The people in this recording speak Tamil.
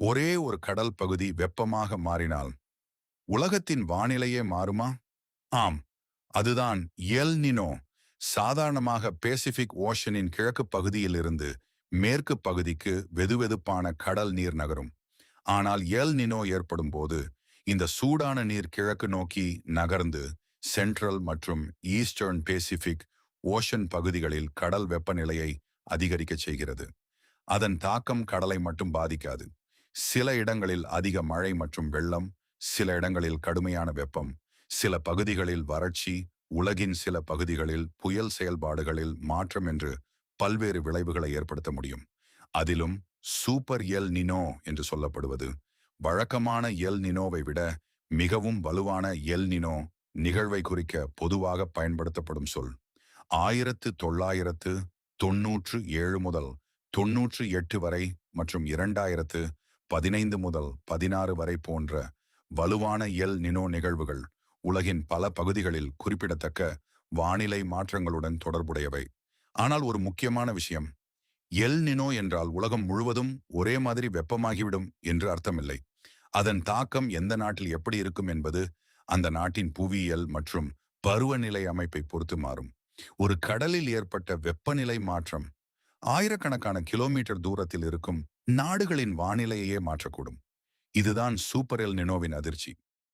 ஒரே ஒரு கடல் பகுதி வெப்பமாக மாறினால் உலகத்தின் வானிலையே மாறுமா? ஆம், அதுதான் எல் நினோ. சாதாரணமாக பேசிபிக் ஓஷனின் கிழக்கு பகுதியிலிருந்து மேற்கு பகுதிக்கு வெதுவெதுப்பான கடல் நீர் நகரும். ஆனால் எல் நினோ ஏற்படும் போது இந்த சூடான நீர் கிழக்கு நோக்கி நகர்ந்து சென்ட்ரல் மற்றும் ஈஸ்டர்ன் பேசிபிக் ஓஷன் பகுதிகளில் கடல் வெப்பநிலையை அதிகரிக்கச் செய்கிறது. அதன் தாக்கம் கடலை மட்டும் பாதிக்காது. சில இடங்களில் அதிக மழை மற்றும் வெள்ளம், சில இடங்களில் கடுமையான வெப்பம், சில பகுதிகளில் வறட்சி, உலகின் சில பகுதிகளில் புயல் செயல்பாடுகளில் மாற்றம் என்று பல்வேறு விளைவுகளை ஏற்படுத்த முடியும். அதிலும் சூப்பர் எல் நினோ என்று சொல்லப்படுவது வழக்கமான எல் நினோவை விட மிகவும் வலுவான எல் நினோ நிகழ்வை குறிக்க பொதுவாக பயன்படுத்தப்படும் சொல். 1997 முதல் 98 வரை மற்றும் 2015 முதல் 16 வரை போன்ற வலுவான எல் நினோ நிகழ்வுகள் உலகின் பல பகுதிகளில் குறிப்பிடத்தக்க வானிலை மாற்றங்களுடன் தொடர்புடையவை. ஆனால் ஒரு முக்கியமான விஷயம், எல் நினோ என்றால் உலகம் முழுவதும் ஒரே மாதிரி வெப்பமாகிவிடும் என்று அர்த்தமில்லை. அதன் தாக்கம் எந்த நாட்டில் எப்படி இருக்கும் என்பது அந்த நாட்டின் புவியியல் மற்றும் பருவநிலை அமைப்பை பொறுத்து மாறும். ஒரு கடலில் ஏற்பட்ட வெப்பநிலை மாற்றம் ஆயிரக்கணக்கான கிலோமீட்டர் தூரத்தில் இருக்கும் நாடுகளின் வானிலையையே மாற்றக்கூடும். இதுதான் சூப்பர் எல் நினோவின் அதிர்ச்சி.